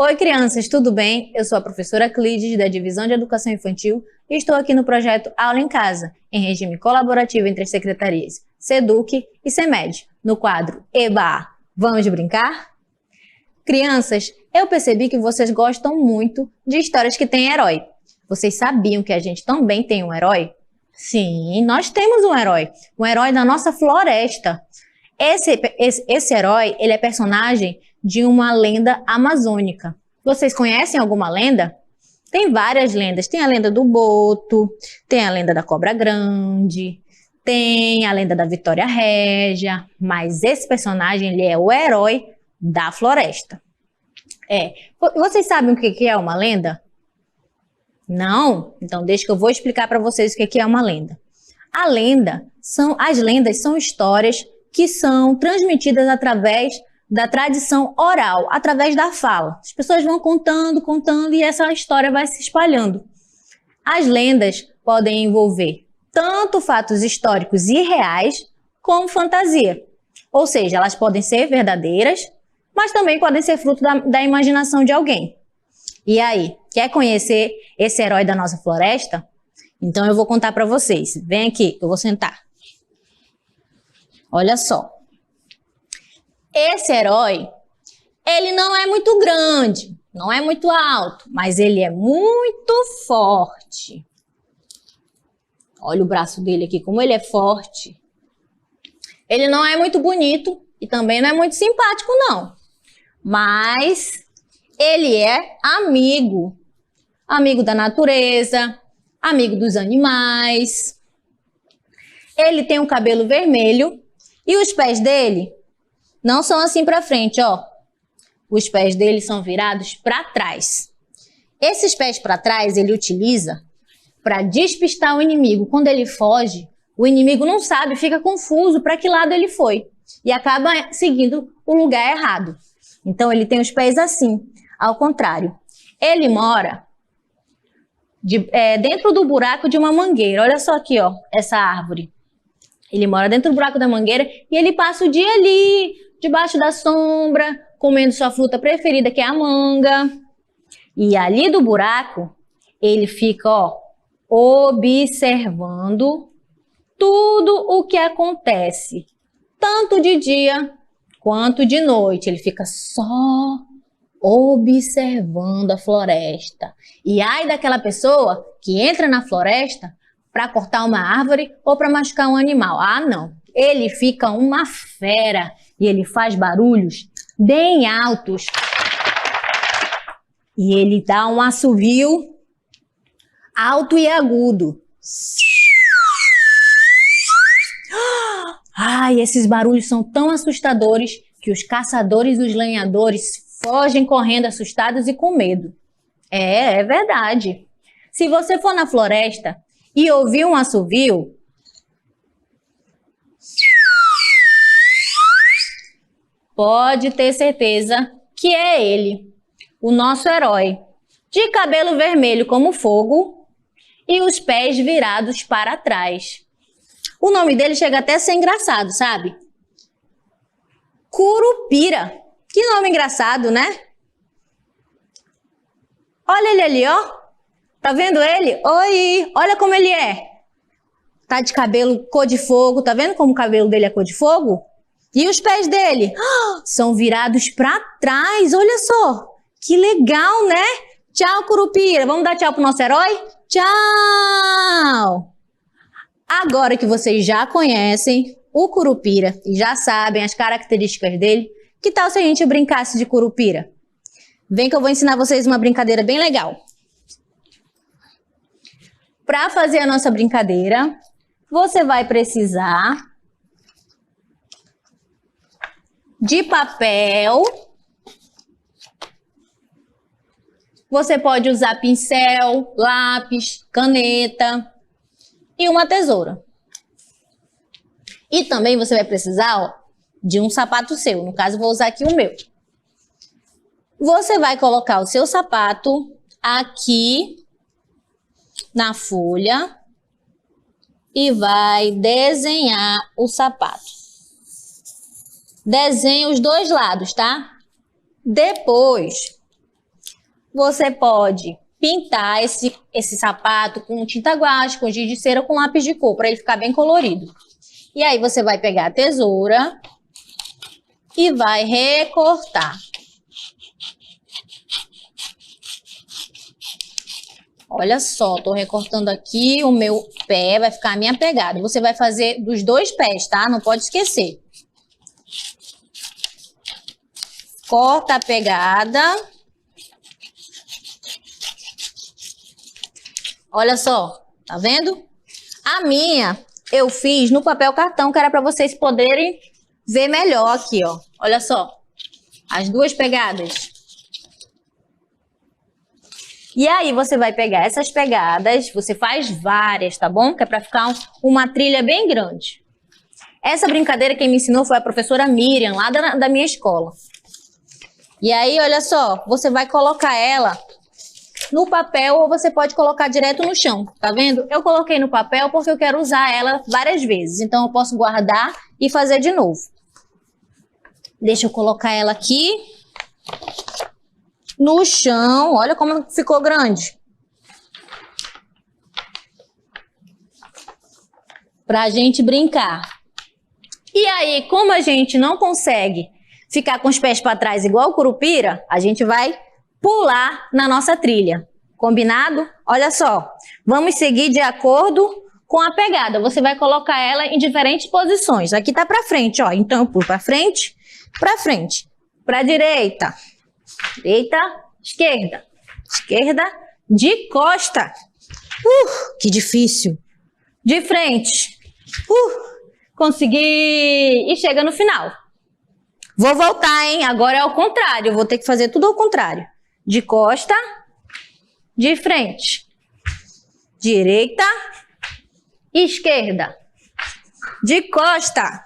Oi, crianças, tudo bem? Eu sou a professora Clides, da Divisão de Educação Infantil, e estou aqui no projeto Aula em Casa, em regime colaborativo entre as secretarias SEDUC e CEMED, no quadro EBA. Vamos brincar? Crianças, eu percebi que vocês gostam muito de histórias que têm herói. Vocês sabiam que a gente também tem um herói? Sim, nós temos um herói da nossa floresta. Esse herói, ele é personagem de uma lenda amazônica. Vocês conhecem alguma lenda? Tem várias lendas. Tem a lenda do Boto, tem a lenda da Cobra Grande, tem a lenda da Vitória Régia, mas esse personagem, ele é o herói da floresta. Vocês sabem o que é uma lenda? Não? Então deixa que eu vou explicar para vocês o que é uma lenda. As lendas são histórias que são transmitidas através da tradição oral, através da fala. As pessoas vão contando e essa história vai se espalhando. As lendas podem envolver tanto fatos históricos e reais, como fantasia. Ou seja, elas podem ser verdadeiras, mas também podem ser fruto da imaginação de alguém. E aí, quer conhecer esse herói da nossa floresta? Então eu vou contar para vocês. Vem aqui, eu vou sentar. Olha só. Esse herói, ele não é muito grande, não é muito alto, mas ele é muito forte. Olha o braço dele aqui, como ele é forte. Ele não é muito bonito e também não é muito simpático, não. Mas ele é amigo. Amigo da natureza, amigo dos animais. Ele tem um cabelo vermelho e os pés dele não são assim para frente, ó. Os pés dele são virados para trás. Esses pés para trás ele utiliza para despistar o inimigo. Quando ele foge, o inimigo não sabe, fica confuso para que lado ele foi e acaba seguindo o lugar errado. Então ele tem os pés assim, ao contrário. Ele mora dentro do buraco de uma mangueira. Olha só aqui, ó, essa árvore. Ele mora dentro do buraco da mangueira e ele passa o dia ali, debaixo da sombra, comendo sua fruta preferida, que é a manga. E ali do buraco, ele fica, ó, observando tudo o que acontece, tanto de dia quanto de noite. Ele fica só observando a floresta. E ai daquela pessoa que entra na floresta para cortar uma árvore ou para machucar um animal. Ah, não. Ele fica uma fera e ele faz barulhos bem altos. E ele dá um assovio alto e agudo. Ai, esses barulhos são tão assustadores que os caçadores e os lenhadores fogem correndo assustados e com medo. É verdade. Se você for na floresta e ouvir um assovio, pode ter certeza que é ele, o nosso herói, de cabelo vermelho como fogo e os pés virados para trás. O nome dele chega até a ser engraçado, sabe? Curupira. Que nome engraçado, né? Olha ele ali, ó. Tá vendo ele? Oi, olha como ele é. Tá de cabelo cor de fogo. Tá vendo como o cabelo dele é cor de fogo? E os pés dele são virados para trás. Olha só. Que legal, né? Tchau, Curupira. Vamos dar tchau pro nosso herói? Tchau! Agora que vocês já conhecem o Curupira e já sabem as características dele, que tal se a gente brincasse de Curupira? Vem que eu vou ensinar vocês uma brincadeira bem legal. Para fazer a nossa brincadeira, você vai precisar de papel. Você pode usar pincel, lápis, caneta e uma tesoura. E também você vai precisar, ó, de um sapato seu. No caso, eu vou usar aqui o meu. Você vai colocar o seu sapato aqui na folha e vai desenhar o sapato. Desenhe os dois lados, tá? Depois, Você pode pintar esse sapato com tinta guache, com giz de cera, com lápis de cor, para ele ficar bem colorido. E aí você vai pegar a tesoura e vai recortar. Olha só, tô recortando aqui o meu pé, vai ficar a minha pegada. Você vai fazer dos 2 pés, tá? Não pode esquecer. Corta a pegada. Olha só, tá vendo? A minha eu fiz no papel cartão, que era para vocês poderem ver melhor aqui, ó. Olha só, as 2 pegadas. E aí você vai pegar essas pegadas, você faz várias, tá bom? Que é para ficar uma trilha bem grande. Essa brincadeira quem me ensinou foi a professora Miriam, lá da minha escola. E aí, olha só, você vai colocar ela no papel ou você pode colocar direto no chão, tá vendo? Eu coloquei no papel porque eu quero usar ela várias vezes, então eu posso guardar e fazer de novo. Deixa eu colocar ela aqui no chão, olha como ficou grande. Pra gente brincar. E aí, como a gente não consegue ficar com os pés para trás igual o Curupira, a gente vai pular na nossa trilha. Combinado? Olha só, vamos seguir de acordo com a pegada. Você vai colocar ela em diferentes posições. Aqui tá para frente, ó. Então eu pulo para frente, para direita, esquerda, de costa. Que difícil. De frente. Consegui. E chega no final. Vou voltar, hein? Agora é ao contrário. Eu vou ter que fazer tudo ao contrário. De costa, de frente, direita, esquerda, de costa.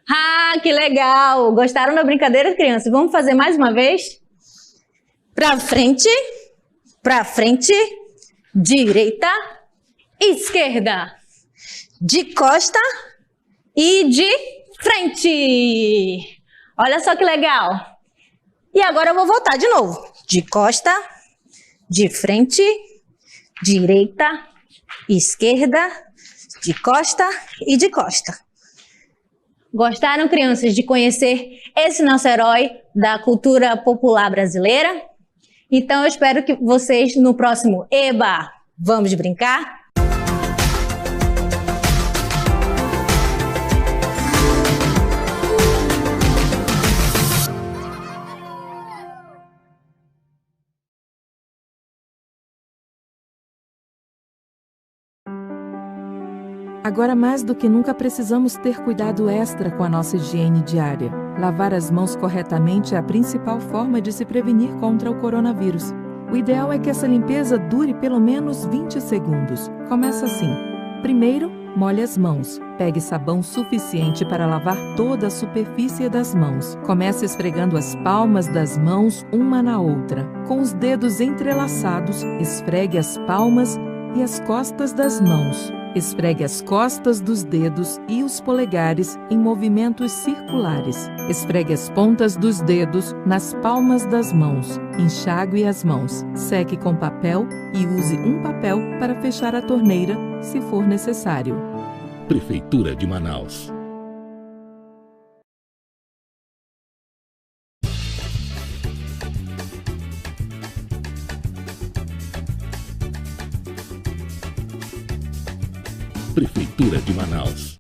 Ah, que legal! Gostaram da brincadeira, crianças? Vamos fazer mais uma vez? Pra frente, direita, esquerda, de costa e de frente. Olha só que legal. E agora eu vou voltar de novo. De costa, de frente, direita, esquerda, de costa e de costa. Gostaram, crianças, de conhecer esse nosso herói da cultura popular brasileira? Então eu espero que vocês no próximo Eba, vamos brincar? Agora mais do que nunca precisamos ter cuidado extra com a nossa higiene diária. Lavar as mãos corretamente é a principal forma de se prevenir contra o coronavírus. O ideal é que essa limpeza dure pelo menos 20 segundos. Começa assim. Primeiro, molhe as mãos. Pegue sabão suficiente para lavar toda a superfície das mãos. Comece esfregando as palmas das mãos uma na outra. Com os dedos entrelaçados, esfregue as palmas e as costas das mãos. Esfregue as costas dos dedos e os polegares em movimentos circulares. Esfregue as pontas dos dedos nas palmas das mãos. Enxague as mãos. Seque com papel e use um papel para fechar a torneira, se for necessário. Prefeitura de Manaus. Prefeitura de Manaus.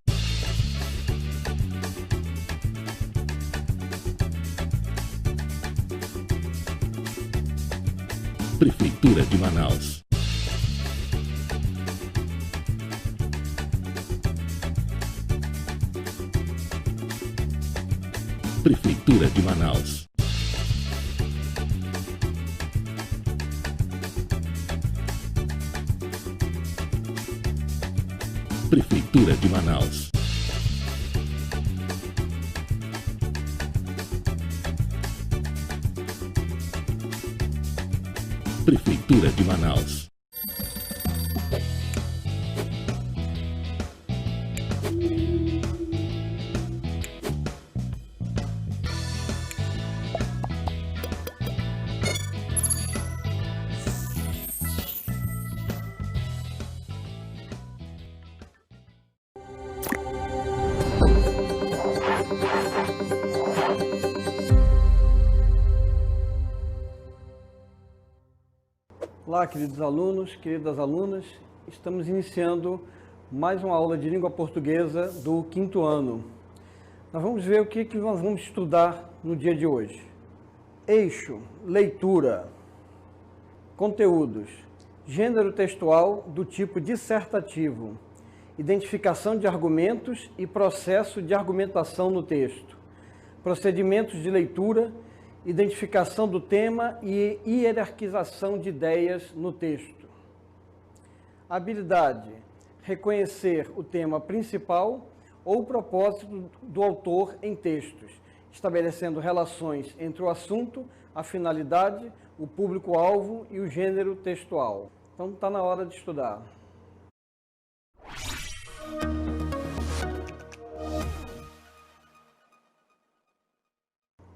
Prefeitura de Manaus. Prefeitura de Manaus. Prefeitura de Manaus. Prefeitura de Manaus. Olá, queridos alunos, queridas alunas. Estamos iniciando mais uma aula de língua portuguesa do 5º ano. Nós vamos ver o que nós vamos estudar no dia de hoje. Eixo, leitura, conteúdos, gênero textual do tipo dissertativo, identificação de argumentos e processo de argumentação no texto, procedimentos de leitura, identificação do tema e hierarquização de ideias no texto. Habilidade: reconhecer o tema principal ou o propósito do autor em textos, estabelecendo relações entre o assunto, a finalidade, o público-alvo e o gênero textual. Então está na hora de estudar.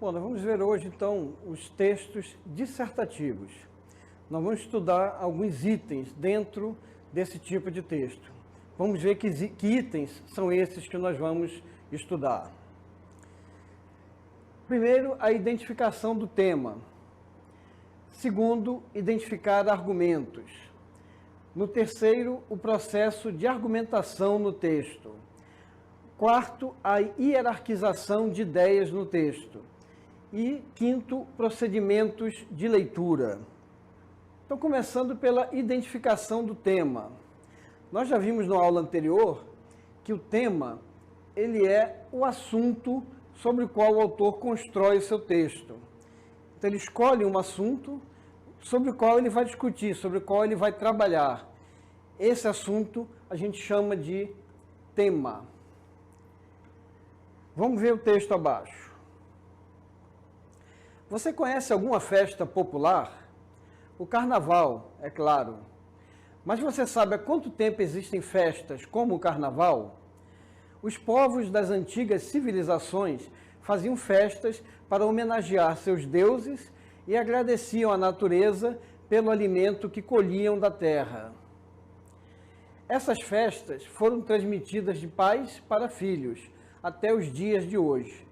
Bom, nós vamos ver hoje, então, os textos dissertativos. Nós vamos estudar alguns itens dentro desse tipo de texto. Vamos ver que itens são esses que nós vamos estudar. Primeiro, a identificação do tema. Segundo, identificar argumentos. No terceiro, o processo de argumentação no texto. Quarto, a hierarquização de ideias no texto. E quinto, procedimentos de leitura. Então, começando pela identificação do tema. Nós já vimos na aula anterior que o tema, ele é o assunto sobre o qual o autor constrói o seu texto. Então, ele escolhe um assunto sobre o qual ele vai discutir, sobre o qual ele vai trabalhar. Esse assunto a gente chama de tema. Vamos ver o texto abaixo. Você conhece alguma festa popular? O carnaval, é claro. Mas você sabe há quanto tempo existem festas como o carnaval? Os povos das antigas civilizações faziam festas para homenagear seus deuses e agradeciam à natureza pelo alimento que colhiam da terra. Essas festas foram transmitidas de pais para filhos até os dias de hoje.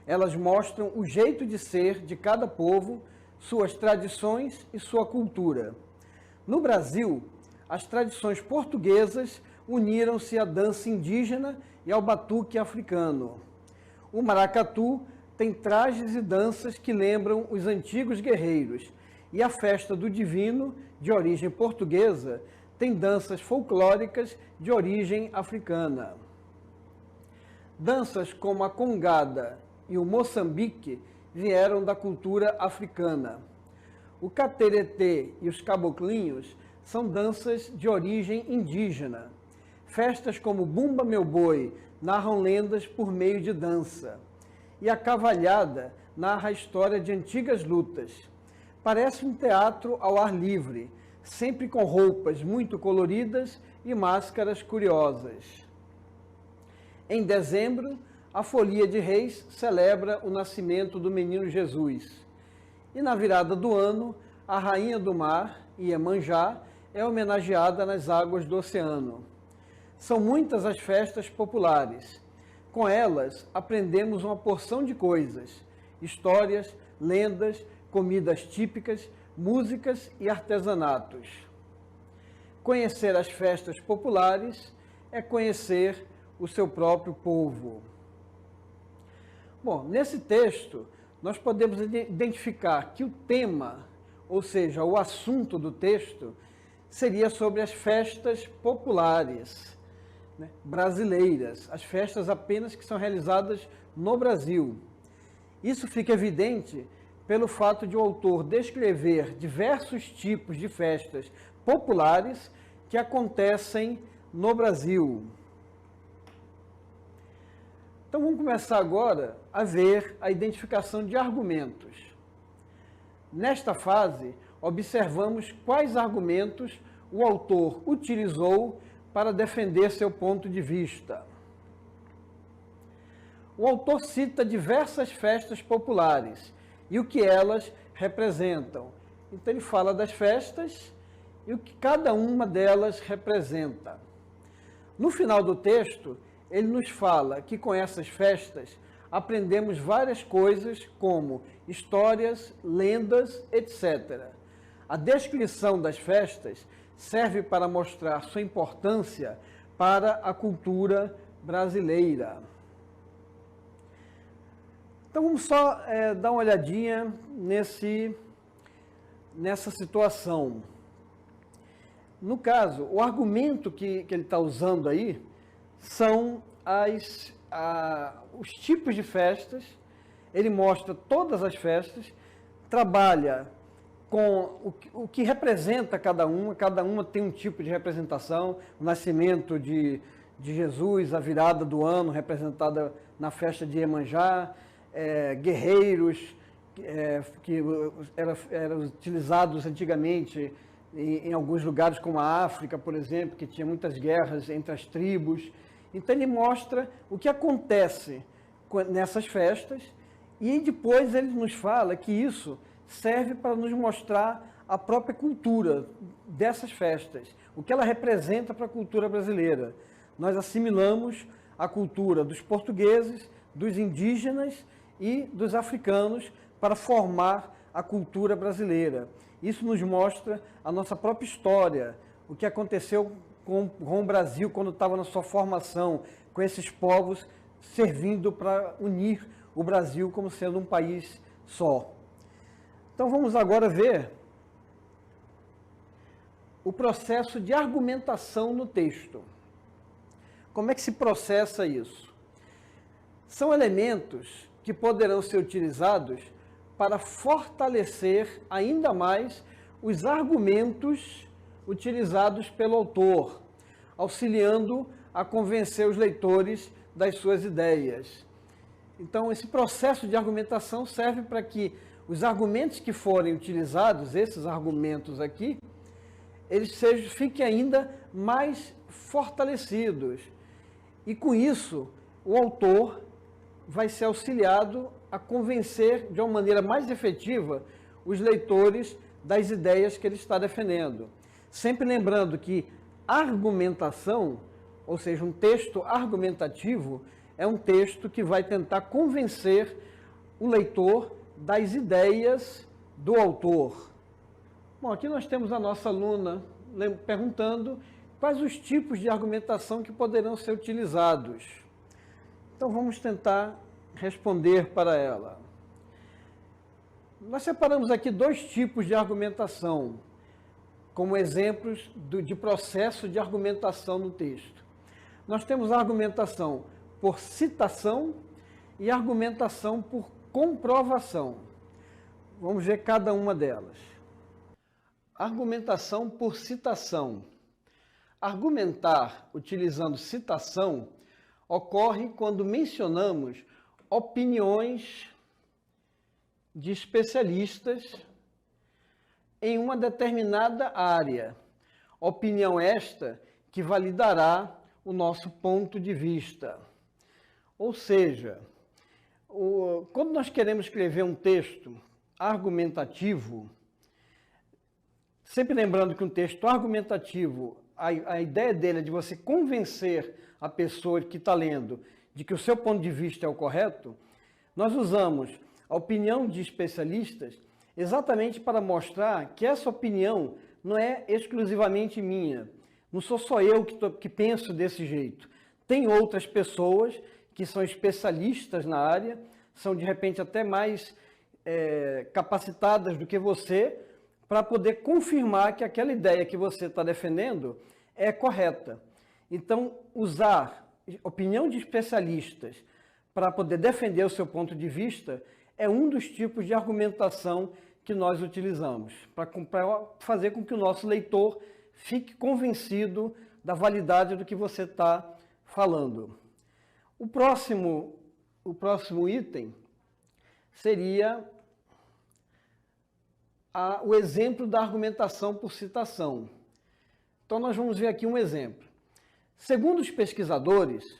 Elas mostram o jeito de ser de cada povo, suas tradições e sua cultura. No Brasil, as tradições portuguesas uniram-se à dança indígena e ao batuque africano. O maracatu tem trajes e danças que lembram os antigos guerreiros, e a festa do divino, de origem portuguesa, tem danças folclóricas de origem africana. Danças como a congada e o moçambique vieram da cultura africana. O cateretê e os caboclinhos são danças de origem indígena. Festas como Bumba Meu Boi narram lendas por meio de dança. E a cavalhada narra a história de antigas lutas. Parece um teatro ao ar livre, sempre com roupas muito coloridas e máscaras curiosas. Em dezembro, a Folia de Reis celebra o nascimento do menino Jesus. E na virada do ano, a Rainha do Mar, Iemanjá, é homenageada nas águas do oceano. São muitas as festas populares. Com elas, aprendemos uma porção de coisas: histórias, lendas, comidas típicas, músicas e artesanatos. Conhecer as festas populares é conhecer o seu próprio povo. Bom, nesse texto, nós podemos identificar que o tema, ou seja, o assunto do texto, seria sobre as festas populares, né, brasileiras, as festas apenas que são realizadas no Brasil. Isso fica evidente pelo fato de o autor descrever diversos tipos de festas populares que acontecem no Brasil. Então vamos começar agora a ver a identificação de argumentos. Nesta fase, observamos quais argumentos o autor utilizou para defender seu ponto de vista. O autor cita diversas festas populares e o que elas representam. Então ele fala das festas e o que cada uma delas representa. No final do texto, ele nos fala que com essas festas aprendemos várias coisas como histórias, lendas, etc. A descrição das festas serve para mostrar sua importância para a cultura brasileira. Então vamos só dar uma olhadinha nessa situação. No caso, o argumento que ele está usando aí são os tipos de festas. Ele mostra todas as festas, trabalha com o que representa cada uma tem um tipo de representação. O nascimento de Jesus, a virada do ano representada na festa de Iemanjá, guerreiros que eram utilizados antigamente em alguns lugares como a África, por exemplo, que tinha muitas guerras entre as tribos. Então ele mostra o que acontece nessas festas e depois ele nos fala que isso serve para nos mostrar a própria cultura dessas festas, o que ela representa para a cultura brasileira. Nós assimilamos a cultura dos portugueses, dos indígenas e dos africanos para formar a cultura brasileira. Isso nos mostra a nossa própria história, o que aconteceu com o Brasil quando estava na sua formação, com esses povos servindo para unir o Brasil como sendo um país só. Então vamos agora ver o processo de argumentação no texto. Como é que se processa isso? São elementos que poderão ser utilizados para fortalecer ainda mais os argumentos utilizados pelo autor, auxiliando a convencer os leitores das suas ideias. Então, esse processo de argumentação serve para que os argumentos que forem utilizados, esses argumentos aqui, eles fiquem ainda mais fortalecidos. E com isso, o autor vai ser auxiliado a convencer de uma maneira mais efetiva os leitores das ideias que ele está defendendo. Sempre lembrando que argumentação, ou seja, um texto argumentativo, é um texto que vai tentar convencer o leitor das ideias do autor. Bom, aqui nós temos a nossa aluna perguntando quais os tipos de argumentação que poderão ser utilizados. Então vamos tentar responder para ela. Nós separamos aqui dois tipos de argumentação, como exemplos de processo de argumentação no texto. Nós temos a argumentação por citação e argumentação por comprovação. Vamos ver cada uma delas. Argumentação por citação. Argumentar utilizando citação ocorre quando mencionamos opiniões de especialistas em uma determinada área. Opinião esta que validará o nosso ponto de vista. Ou seja, quando nós queremos escrever um texto argumentativo, sempre lembrando que um texto argumentativo, a ideia dele é de você convencer a pessoa que está lendo de que o seu ponto de vista é o correto, nós usamos a opinião de especialistas exatamente para mostrar que essa opinião não é exclusivamente minha. Não sou só eu que penso desse jeito. Tem outras pessoas que são especialistas na área, são de repente até mais capacitadas do que você, para poder confirmar que aquela ideia que você está defendendo é correta. Então, usar opinião de especialistas para poder defender o seu ponto de vista é um dos tipos de argumentação que nós utilizamos, para fazer com que o nosso leitor fique convencido da validade do que você está falando. O próximo item seria o exemplo da argumentação por citação. Então, nós vamos ver aqui um exemplo. Segundo os pesquisadores,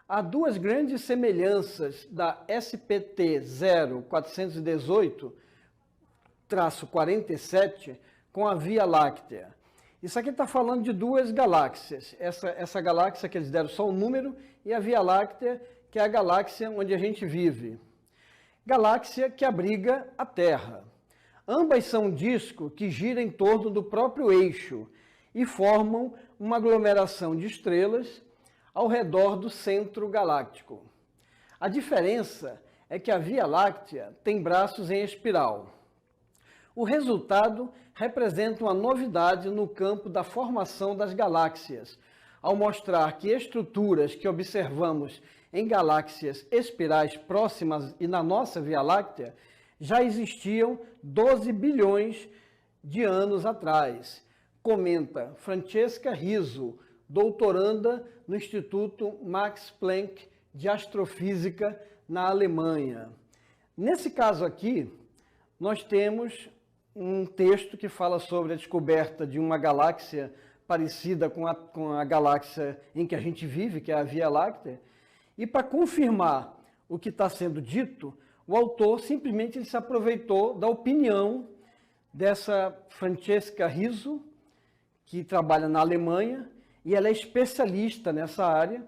há duas grandes semelhanças da SPT 0418-47 com a Via Láctea. Isso aqui está falando de duas galáxias. Essa galáxia que eles deram só um número e a Via Láctea, que é a galáxia onde a gente vive. Galáxia que abriga a Terra. Ambas são um disco que gira em torno do próprio eixo e formam uma aglomeração de estrelas ao redor do centro galáctico. A diferença é que a Via Láctea tem braços em espiral. O resultado representa uma novidade no campo da formação das galáxias, ao mostrar que estruturas que observamos em galáxias espirais próximas e na nossa Via Láctea já existiam 12 bilhões de anos atrás, comenta Francesca Rizzo, doutoranda no Instituto Max Planck de Astrofísica na Alemanha. Nesse caso aqui, nós temos um texto que fala sobre a descoberta de uma galáxia parecida com a galáxia em que a gente vive, que é a Via Láctea, e para confirmar o que está sendo dito, o autor simplesmente se aproveitou da opinião dessa Francesca Rizzo, que trabalha na Alemanha, e ela é especialista nessa área.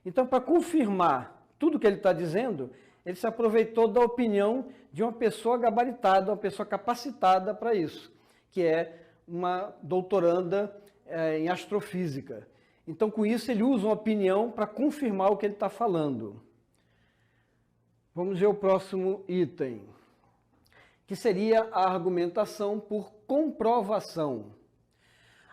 Então, para confirmar tudo que ele está dizendo, ele se aproveitou da opinião de uma pessoa gabaritada, uma pessoa capacitada para isso, que é uma doutoranda em astrofísica. Então, com isso, ele usa uma opinião para confirmar o que ele está falando. Vamos ver o próximo item, que seria a argumentação por comprovação.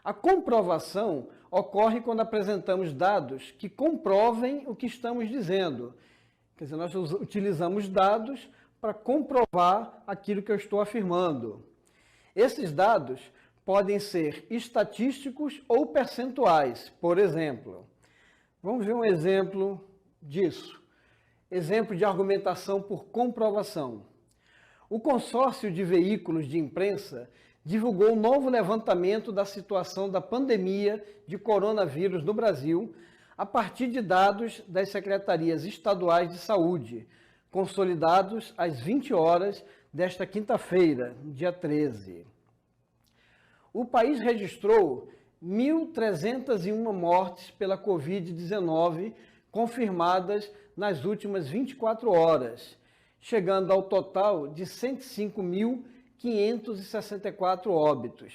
A comprovação ocorre quando apresentamos dados que comprovem o que estamos dizendo. Quer dizer, nós utilizamos dados para comprovar aquilo que eu estou afirmando. Esses dados podem ser estatísticos ou percentuais. Por exemplo, vamos ver um exemplo disso. Exemplo de argumentação por comprovação. O consórcio de veículos de imprensa divulgou um novo levantamento da situação da pandemia de coronavírus no Brasil a partir de dados das secretarias estaduais de saúde, consolidados às 20 horas desta quinta-feira, dia 13. O país registrou 1.301 mortes pela Covid-19 confirmadas nas últimas 24 horas, chegando ao total de 105.564 óbitos.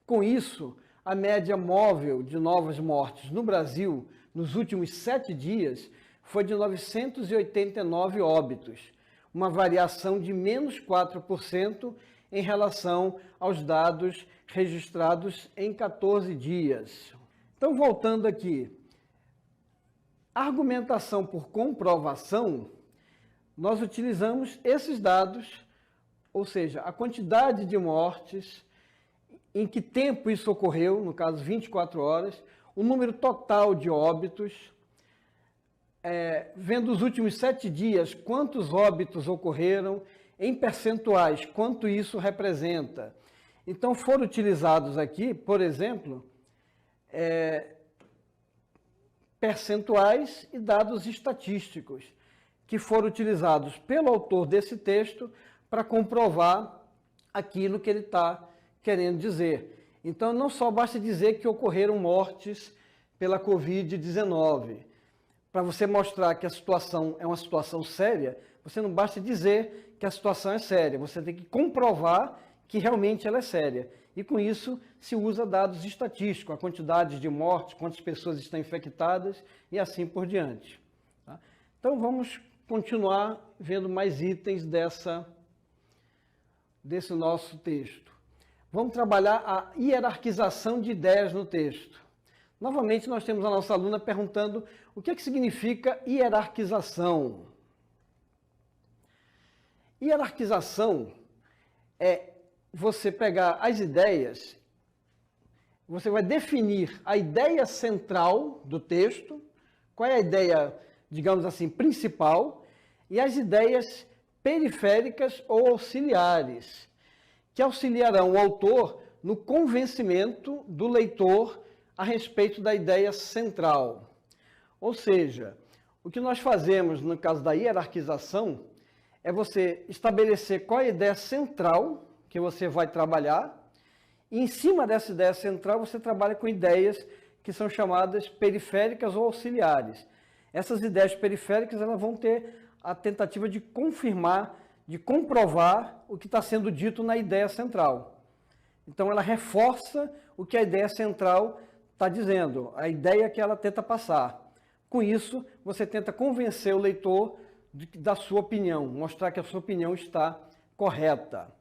Com isso, a média móvel de novas mortes no Brasil nos últimos 7 dias foi de 989 óbitos, uma variação de menos 4% em relação aos dados registrados em 14 dias. Então, voltando aqui, a argumentação por comprovação, nós utilizamos esses dados, ou seja, a quantidade de mortes, em que tempo isso ocorreu, no caso 24 horas, o número total de óbitos, vendo os últimos 7 dias quantos óbitos ocorreram, em percentuais, quanto isso representa. Então foram utilizados aqui, por exemplo, percentuais e dados estatísticos, que foram utilizados pelo autor desse texto para comprovar aquilo que ele está querendo dizer. Então, não só basta dizer que ocorreram mortes pela Covid-19. Para você mostrar que a situação é uma situação séria, você não basta dizer que a situação é séria, você tem que comprovar que realmente ela é séria. E com isso se usa dados estatísticos, a quantidade de mortes, quantas pessoas estão infectadas e assim por diante. Tá? Então vamos continuar vendo mais itens desse nosso texto. Vamos trabalhar a hierarquização de ideias no texto. Novamente nós temos a nossa aluna perguntando o que significa hierarquização. Hierarquização é você pegar as ideias, você vai definir a ideia central do texto, qual é a ideia, digamos assim, principal, e as ideias periféricas ou auxiliares, que auxiliarão o autor no convencimento do leitor a respeito da ideia central. Ou seja, o que nós fazemos no caso da hierarquização é você estabelecer qual é a ideia central que você vai trabalhar, e em cima dessa ideia central você trabalha com ideias que são chamadas periféricas ou auxiliares. Essas ideias periféricas elas vão ter a tentativa de confirmar, de comprovar o que está sendo dito na ideia central. Então, ela reforça o que a ideia central está dizendo, a ideia que ela tenta passar. Com isso, você tenta convencer o leitor da sua opinião, mostrar que a sua opinião está correta.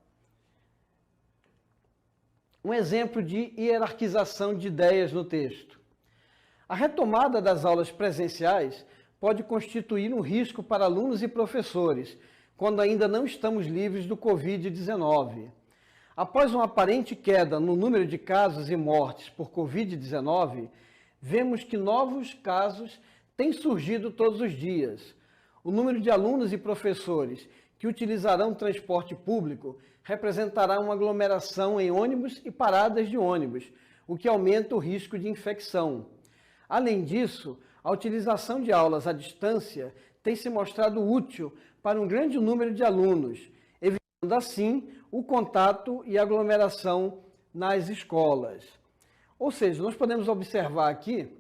Um exemplo de hierarquização de ideias no texto. A retomada das aulas presenciais pode constituir um risco para alunos e professores, quando ainda não estamos livres do Covid-19. Após uma aparente queda no número de casos e mortes por Covid-19, vemos que novos casos têm surgido todos os dias. O número de alunos e professores que utilizarão transporte público representará uma aglomeração em ônibus e paradas de ônibus, o que aumenta o risco de infecção. Além disso, a utilização de aulas à distância tem se mostrado útil para um grande número de alunos, evitando assim o contato e aglomeração nas escolas. Ou seja, nós podemos observar aqui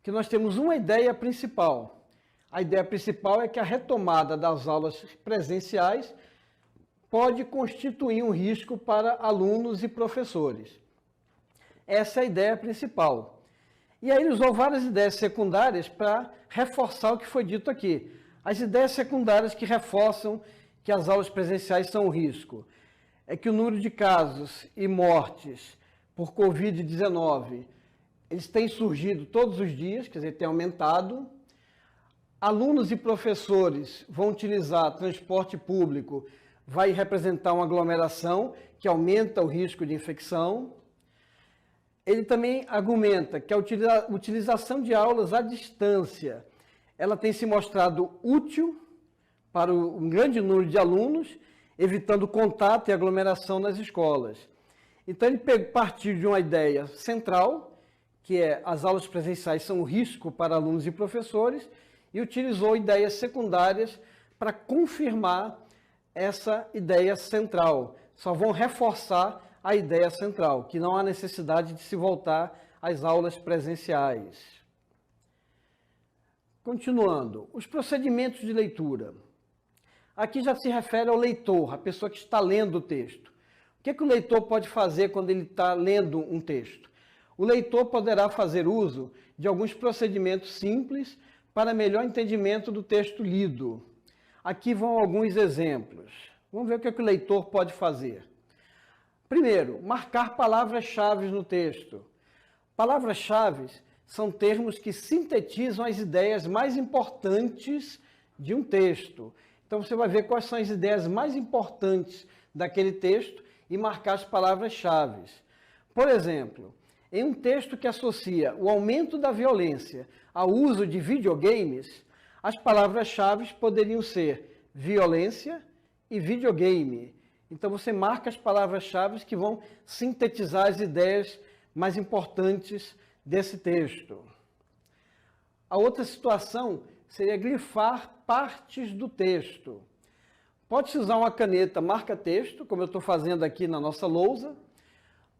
que nós temos uma ideia principal. A ideia principal é que a retomada das aulas presenciais pode constituir um risco para alunos e professores. Essa é a ideia principal. E aí ele usou várias ideias secundárias para reforçar o que foi dito aqui. As ideias secundárias que reforçam que as aulas presenciais são um risco é que o número de casos e mortes por Covid-19 eles têm surgido todos os dias, quer dizer, tem aumentado. Alunos e professores vão utilizar transporte público, vai representar uma aglomeração que aumenta o risco de infecção. Ele também argumenta que a utilização de aulas à distância, ela tem se mostrado útil para um grande número de alunos, evitando contato e aglomeração nas escolas. Então ele partiu de uma ideia central, que é as aulas presenciais são um risco para alunos e professores, e utilizou ideias secundárias para confirmar essa ideia central. Só vão reforçar a ideia central, que não há necessidade de se voltar às aulas presenciais. Continuando, os procedimentos de leitura. Aqui já se refere ao leitor, a pessoa que está lendo o texto. O que o leitor pode fazer quando ele está lendo um texto? O leitor poderá fazer uso de alguns procedimentos simples para melhor entendimento do texto lido. Aqui vão alguns exemplos. Vamos ver o que o leitor pode fazer. Primeiro, marcar palavras-chave no texto. Palavras-chave são termos que sintetizam as ideias mais importantes de um texto. Então você vai ver quais são as ideias mais importantes daquele texto e marcar as palavras-chave. Por exemplo, em um texto que associa o aumento da violência ao uso de videogames, as palavras-chave poderiam ser violência e videogame. Então você marca as palavras-chave que vão sintetizar as ideias mais importantes desse texto. A outra situação seria glifar partes do texto. Pode-se usar uma caneta marca-texto, como eu estou fazendo aqui na nossa lousa,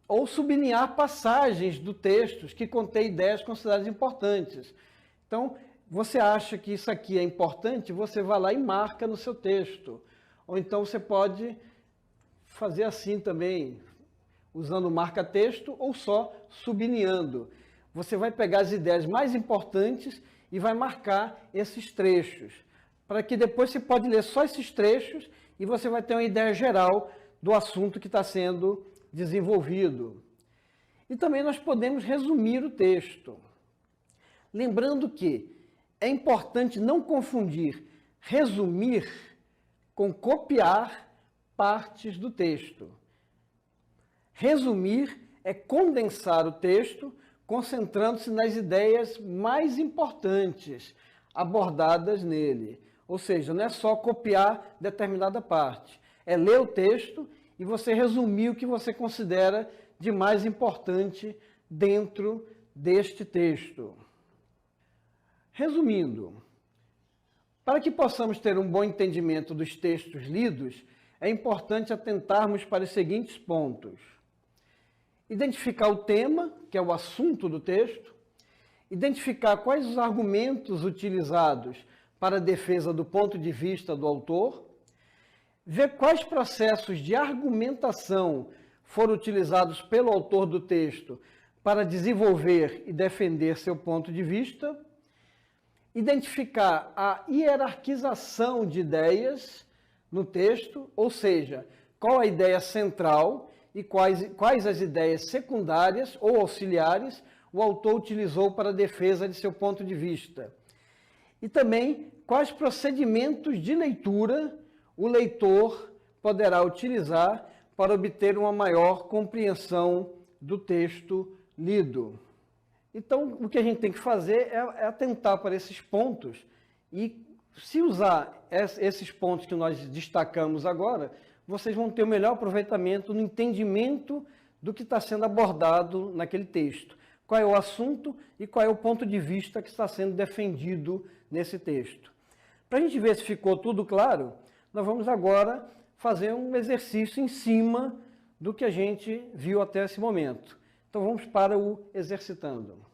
ou sublinhar passagens do texto que contém ideias consideradas importantes. Então, você acha que isso aqui é importante, você vai lá e marca no seu texto. Ou então você pode fazer assim também, usando marca-texto ou só sublinhando. Você vai pegar as ideias mais importantes e vai marcar esses trechos, para que depois você pode ler só esses trechos e você vai ter uma ideia geral do assunto que está sendo desenvolvido. E também nós podemos resumir o texto. Lembrando que é importante não confundir resumir com copiar partes do texto. Resumir é condensar o texto, concentrando-se nas ideias mais importantes abordadas nele. Ou seja, não é só copiar determinada parte, é ler o texto e você resumir o que você considera de mais importante dentro deste texto. Resumindo, para que possamos ter um bom entendimento dos textos lidos, é importante atentarmos para os seguintes pontos. Identificar o tema, que é o assunto do texto. Identificar quais os argumentos utilizados para a defesa do ponto de vista do autor. ver quais processos de argumentação foram utilizados pelo autor do texto para desenvolver e defender seu ponto de vista, identificar a hierarquização de ideias no texto, ou seja, qual a ideia central e quais as ideias secundárias ou auxiliares o autor utilizou para a defesa de seu ponto de vista. E também quais procedimentos de leitura o leitor poderá utilizar para obter uma maior compreensão do texto lido. Então, o que a gente tem que fazer é atentar para esses pontos e, se usar esses pontos que nós destacamos agora, vocês vão ter o melhor aproveitamento no entendimento do que está sendo abordado naquele texto. Qual é o assunto e qual é o ponto de vista que está sendo defendido nesse texto. Para a gente ver se ficou tudo claro, nós vamos agora fazer um exercício em cima do que a gente viu até esse momento. Então vamos para o exercitando.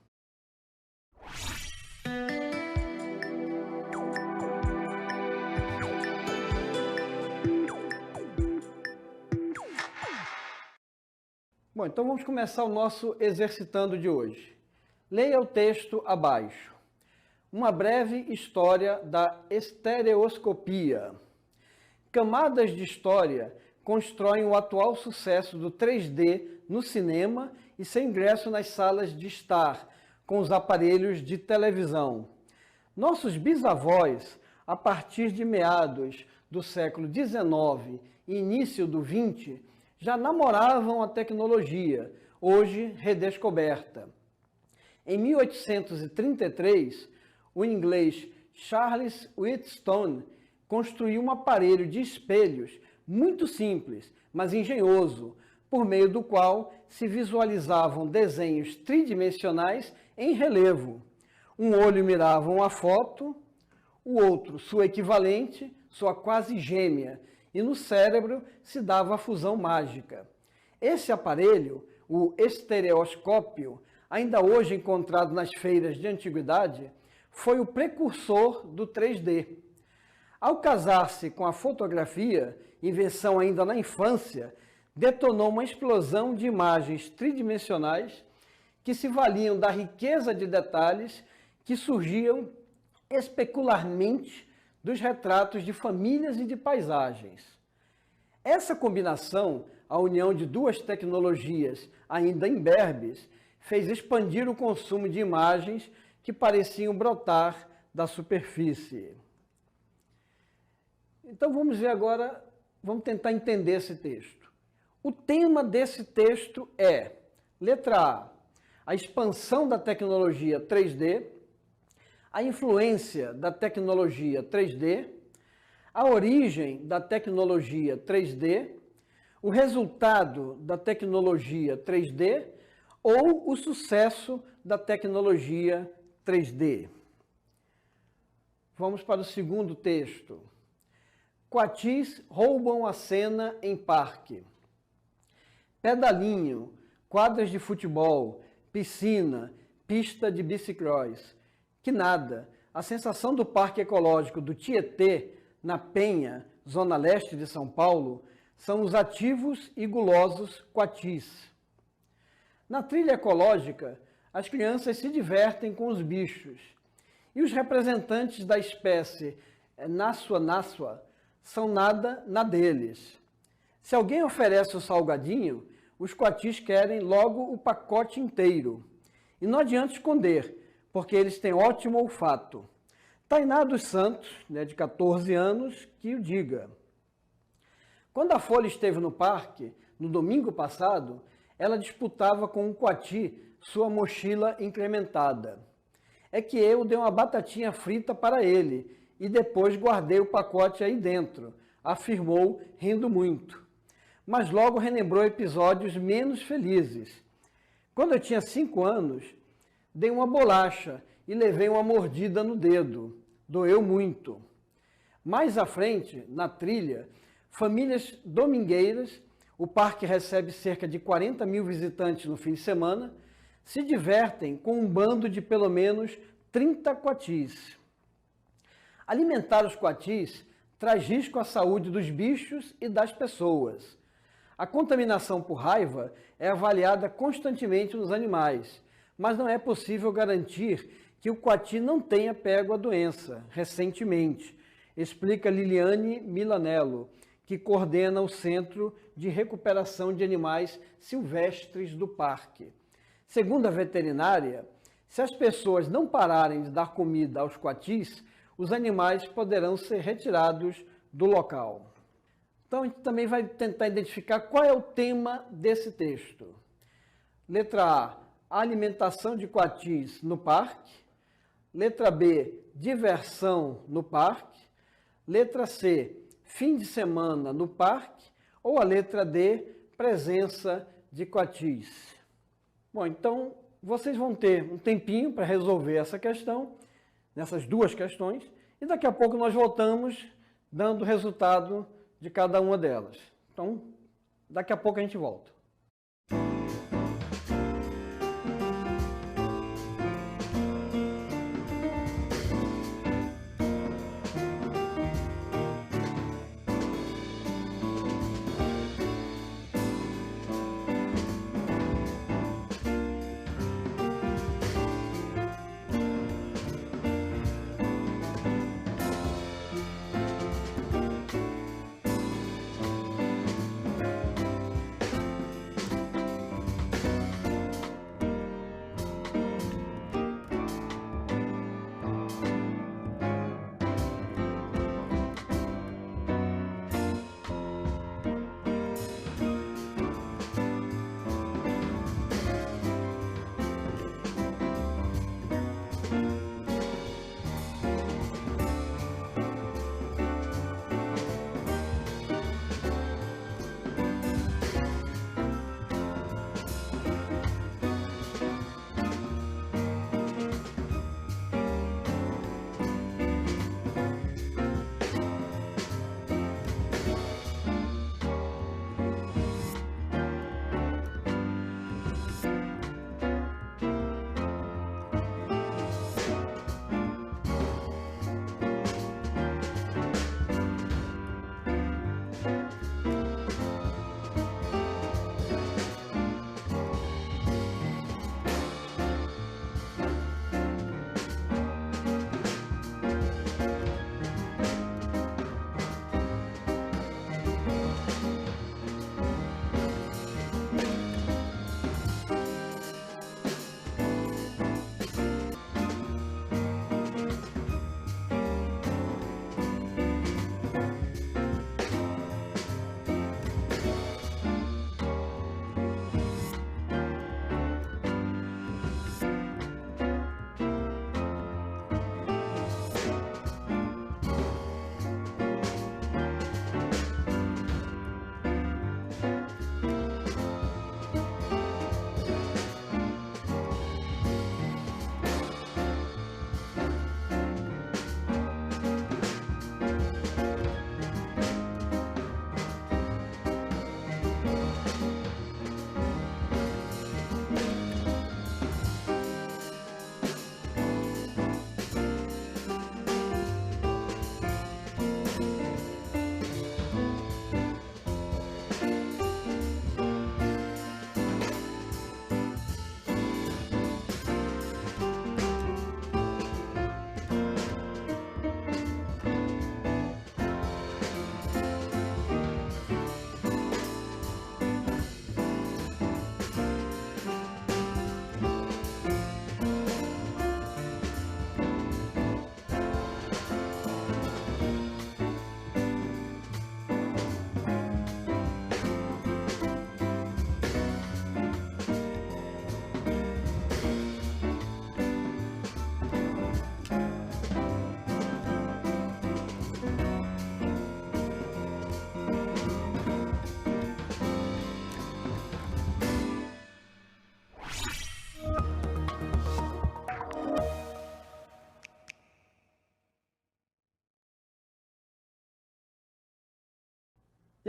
Bom, então vamos começar o nosso exercitando de hoje. Leia o texto abaixo. Uma breve história da estereoscopia. Camadas de história constroem o atual sucesso do 3D no cinema e seu ingresso nas salas de estar, com os aparelhos de televisão. Nossos bisavós, a partir de meados do século XIX e início do XX, já namoravam a tecnologia, hoje redescoberta. Em 1833, o inglês Charles Wheatstone construiu um aparelho de espelhos muito simples, mas engenhoso, por meio do qual se visualizavam desenhos tridimensionais em relevo. Um olho mirava uma foto, o outro sua equivalente, sua quase gêmea, e no cérebro se dava a fusão mágica. Esse aparelho, o estereoscópio, ainda hoje encontrado nas feiras de antiguidade, foi o precursor do 3D. Ao casar-se com a fotografia, invenção ainda na infância, detonou uma explosão de imagens tridimensionais que se valiam da riqueza de detalhes que surgiam especularmente dos retratos de famílias e de paisagens. Essa combinação, a união de duas tecnologias ainda imberbes, fez expandir o consumo de imagens que pareciam brotar da superfície. Então vamos ver agora, vamos tentar entender esse texto. O tema desse texto é, letra A expansão da tecnologia 3D, a influência da tecnologia 3D, a origem da tecnologia 3D, o resultado da tecnologia 3D ou o sucesso da tecnologia 3D. Vamos para o segundo texto. Coatis roubam a cena em parque. Pedalinho, quadras de futebol, piscina, pista de bicicross. Que nada, a sensação do Parque Ecológico do Tietê, na Penha, zona leste de São Paulo, são os ativos e gulosos coatis. Na trilha ecológica, as crianças se divertem com os bichos, e os representantes da espécie Nassua são nada na deles. Se alguém oferece o salgadinho, os coatis querem logo o pacote inteiro. E não adianta esconder, porque eles têm ótimo olfato. Tainá dos Santos, de 14 anos, que o diga. Quando a Folha esteve no parque, no domingo passado, ela disputava com um coati sua mochila incrementada. É que eu dei uma batatinha frita para ele e depois guardei o pacote aí dentro, afirmou, rindo muito. Mas logo relembrou episódios menos felizes. Quando eu tinha 5 anos, dei uma bolacha e levei uma mordida no dedo. Doeu muito. Mais à frente, na trilha, famílias domingueiras, o parque recebe cerca de 40 mil visitantes no fim de semana, se divertem com um bando de pelo menos 30 coatis. Alimentar os coatis traz risco à saúde dos bichos e das pessoas. A contaminação por raiva é avaliada constantemente nos animais, mas não é possível garantir que o coati não tenha pego a doença recentemente, explica Liliane Milanello, que coordena o Centro de Recuperação de Animais Silvestres do Parque. Segundo a veterinária, se as pessoas não pararem de dar comida aos coatis, os animais poderão ser retirados do local. Então, a gente também vai tentar identificar qual é o tema desse texto. Letra A, alimentação de coatis no parque. Letra B, diversão no parque. Letra C, fim de semana no parque. Ou a letra D, presença de coatis. Bom, então vocês vão ter um tempinho para resolver essa questão, nessas duas questões, e daqui a pouco nós voltamos dando o resultado de cada uma delas. Então, daqui a pouco a gente volta.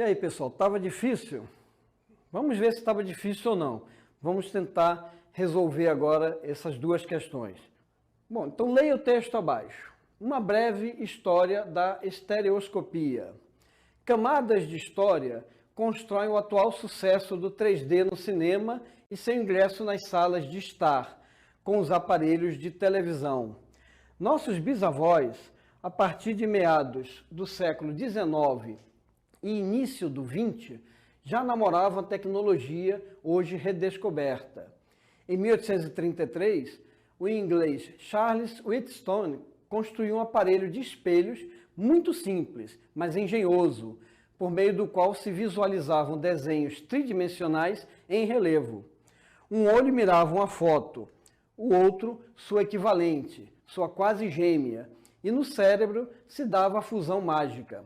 E aí, pessoal, estava difícil? Vamos ver se estava difícil ou não. Vamos tentar resolver agora essas duas questões. Bom, então leia o texto abaixo. Uma breve história da estereoscopia. Camadas de História constroem o atual sucesso do 3D no cinema e seu ingresso nas salas de estar, com os aparelhos de televisão. Nossos bisavós, a partir de meados do século XIX e início do XX, já namoravam a tecnologia hoje redescoberta. Em 1833, o inglês Charles Wheatstone construiu um aparelho de espelhos muito simples, mas engenhoso, por meio do qual se visualizavam desenhos tridimensionais em relevo. Um olho mirava uma foto, o outro sua equivalente, sua quase gêmea, e no cérebro se dava a fusão mágica.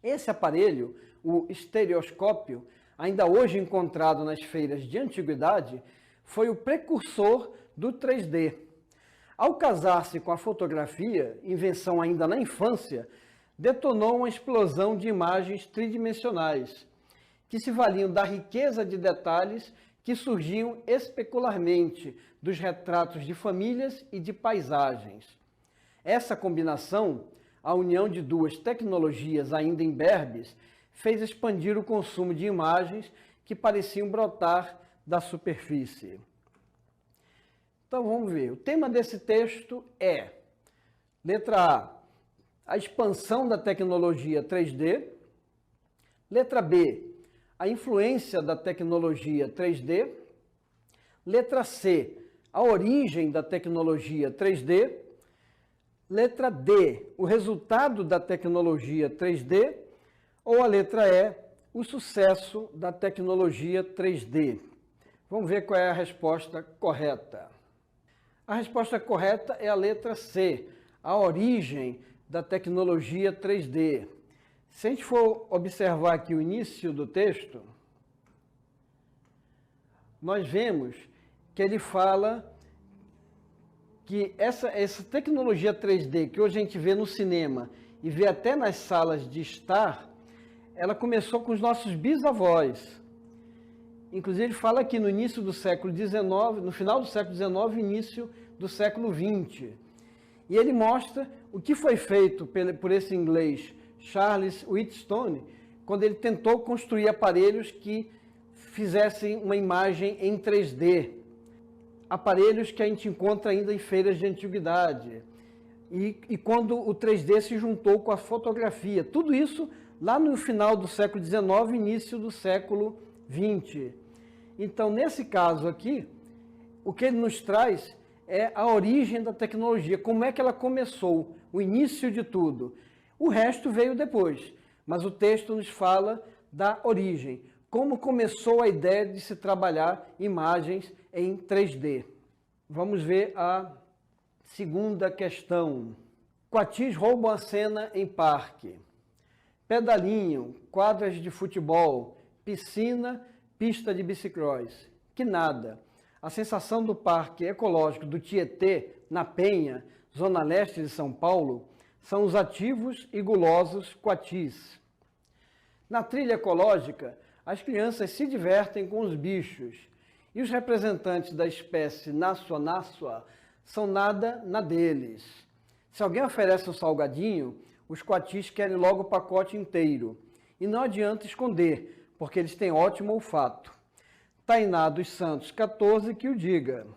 Esse aparelho, o estereoscópio, ainda hoje encontrado nas feiras de antiguidade, foi o precursor do 3D. Ao casar-se com a fotografia, invenção ainda na infância, detonou uma explosão de imagens tridimensionais, que se valiam da riqueza de detalhes que surgiam especularmente dos retratos de famílias e de paisagens. Essa combinação, a união de duas tecnologias ainda imberbes, fez expandir o consumo de imagens que pareciam brotar da superfície. Então vamos ver, o tema desse texto é, letra A expansão da tecnologia 3D, letra B, a influência da tecnologia 3D, letra C, a origem da tecnologia 3D, letra D, o resultado da tecnologia 3D, ou a letra E, o sucesso da tecnologia 3D. Vamos ver qual é a resposta correta. A resposta correta é a letra C, a origem da tecnologia 3D. Se a gente for observar aqui o início do texto, nós vemos que ele fala que essa tecnologia 3D que hoje a gente vê no cinema e vê até nas salas de estar, ela começou com os nossos bisavós. Inclusive, ele fala aqui no início do século XIX, no final do século XIX, início do século XX. E ele mostra o que foi feito por esse inglês Charles Wheatstone, quando ele tentou construir aparelhos que fizessem uma imagem em 3D. Aparelhos que a gente encontra ainda em feiras de antiguidade. E quando o 3D se juntou com a fotografia. Tudo isso lá no final do século XIX, início do século XX. Então, nesse caso aqui, o que ele nos traz é a origem da tecnologia, como é que ela começou, o início de tudo. O resto veio depois, mas o texto nos fala da origem, como começou a ideia de se trabalhar imagens em 3D. Vamos ver a segunda questão. Coatis roubam a cena em parque. Pedalinho, quadras de futebol, piscina, pista de bicicross. Que nada. A sensação do Parque Ecológico do Tietê, na Penha, zona leste de São Paulo, são os ativos e gulosos coatis. Na trilha ecológica, as crianças se divertem com os bichos e os representantes da espécie Nassua são nada na deles. Se alguém oferece um salgadinho, os coatis querem logo o pacote inteiro. E não adianta esconder, porque eles têm ótimo olfato. Tainá dos Santos 14 que o diga.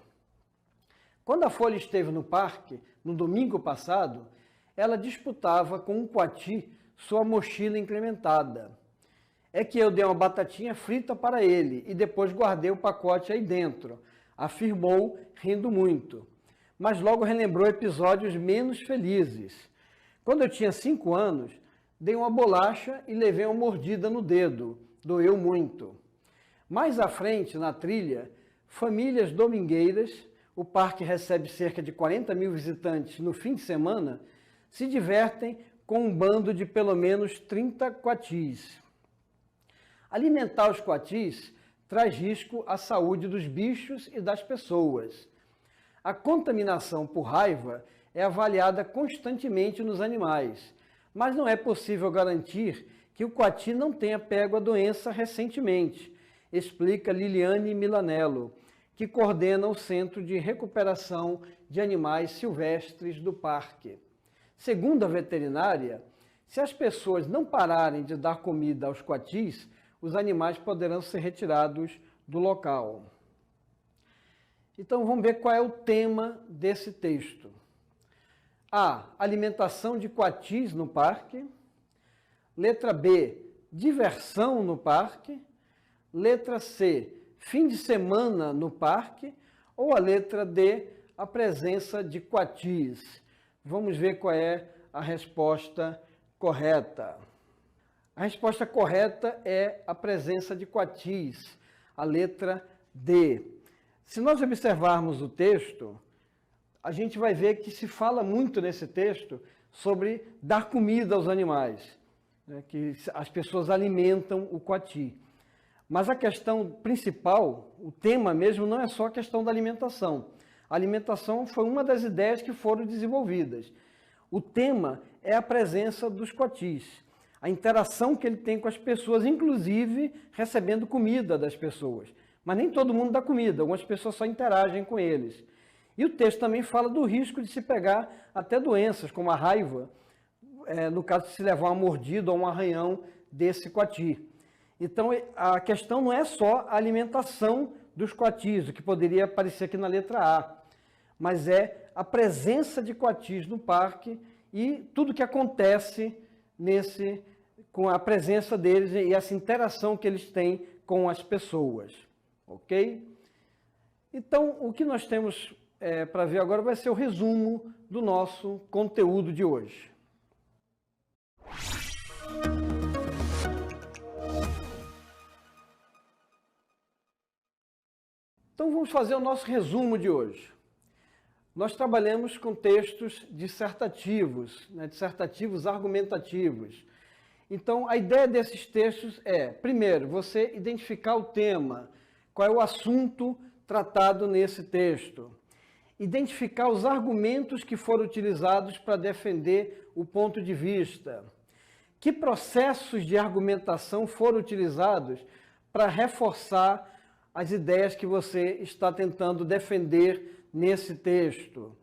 Quando a Folha esteve no parque, no domingo passado, ela disputava com um coati sua mochila incrementada. É que eu dei uma batatinha frita para ele e depois guardei o pacote aí dentro, afirmou, rindo muito. Mas logo relembrou episódios menos felizes. Quando eu tinha 5 anos, dei uma bolacha e levei uma mordida no dedo. Doeu muito. Mais à frente, na trilha, famílias domingueiras, o parque recebe cerca de 40 mil visitantes no fim de semana, se divertem com um bando de pelo menos 30 coatis. Alimentar os coatis traz risco à saúde dos bichos e das pessoas. A contaminação por raiva é avaliada constantemente nos animais, mas não é possível garantir que o coati não tenha pego a doença recentemente, explica Liliane Milanello, que coordena o Centro de Recuperação de Animais Silvestres do Parque. Segundo a veterinária, se as pessoas não pararem de dar comida aos coatis, os animais poderão ser retirados do local. Então vamos ver qual é o tema desse texto. A. Alimentação de coatis no parque. Letra B. Diversão no parque. Letra C. Fim de semana no parque. Ou a letra D. A presença de coatis. Vamos ver qual é a resposta correta. A resposta correta é a presença de coatis, a letra D. Se nós observarmos o texto, a gente vai ver que se fala muito nesse texto sobre dar comida aos animais, né, que as pessoas alimentam o coati. Mas a questão principal, o tema mesmo, não é só a questão da alimentação. A alimentação foi uma das ideias que foram desenvolvidas. O tema é a presença dos coatis, a interação que ele tem com as pessoas, inclusive recebendo comida das pessoas. Mas nem todo mundo dá comida, algumas pessoas só interagem com eles. E o texto também fala do risco de se pegar até doenças, como a raiva, no caso de se levar uma mordida ou um arranhão desse coati. Então, a questão não é só a alimentação dos coatis, o que poderia aparecer aqui na letra A, mas é a presença de coatis no parque e tudo que acontece com a presença deles e essa interação que eles têm com as pessoas, ok? Então, o que nós temos para ver agora vai ser o resumo do nosso conteúdo de hoje. Então, vamos fazer o nosso resumo de hoje. Nós trabalhamos com textos dissertativos, dissertativos argumentativos. Então, a ideia desses textos é, primeiro, você identificar o tema, qual é o assunto tratado nesse texto. Identificar os argumentos que foram utilizados para defender o ponto de vista. Que processos de argumentação foram utilizados para reforçar as ideias que você está tentando defender nesse texto.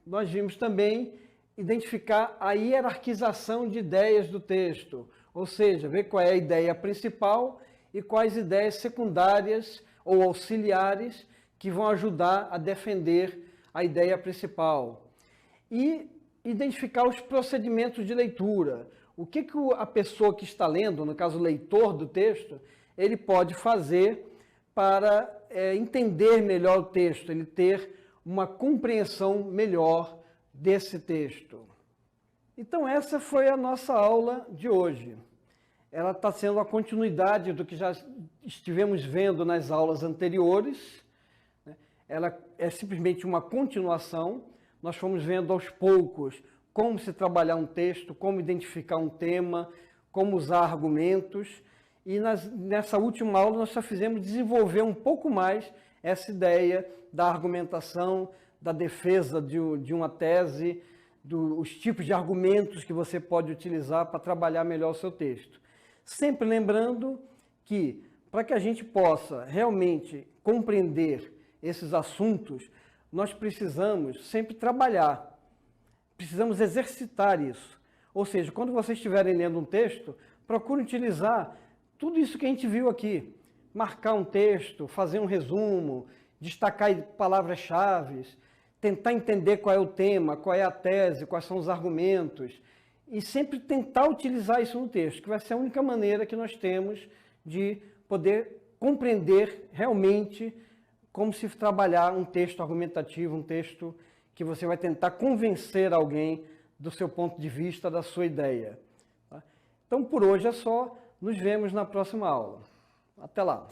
Nós vimos também identificar a hierarquização de ideias do texto, ou seja, ver qual é a ideia principal e quais ideias secundárias ou auxiliares que vão ajudar a defender a ideia principal. E identificar os procedimentos de leitura. O que a pessoa que está lendo, no caso o leitor do texto, ele pode fazer para entender melhor o texto, ele ter uma compreensão melhor desse texto. Então essa foi a nossa aula de hoje. Ela está sendo a continuidade do que já estivemos vendo nas aulas anteriores. Ela é simplesmente uma continuação. Nós fomos vendo aos poucos como se trabalhar um texto, como identificar um tema, como usar argumentos. E nessa última aula nós só fizemos desenvolver um pouco mais essa ideia da argumentação, da defesa de uma tese, dos tipos de argumentos que você pode utilizar para trabalhar melhor o seu texto. Sempre lembrando que, para que a gente possa realmente compreender esses assuntos, nós precisamos sempre trabalhar, precisamos exercitar isso. Ou seja, quando vocês estiverem lendo um texto, procurem utilizar tudo isso que a gente viu aqui, marcar um texto, fazer um resumo, destacar palavras-chave, tentar entender qual é o tema, qual é a tese, quais são os argumentos, e sempre tentar utilizar isso no texto, que vai ser a única maneira que nós temos de poder compreender realmente como se trabalhar um texto argumentativo, um texto que você vai tentar convencer alguém do seu ponto de vista, da sua ideia. Tá? Então, por hoje é só. Nos vemos na próxima aula. Até lá!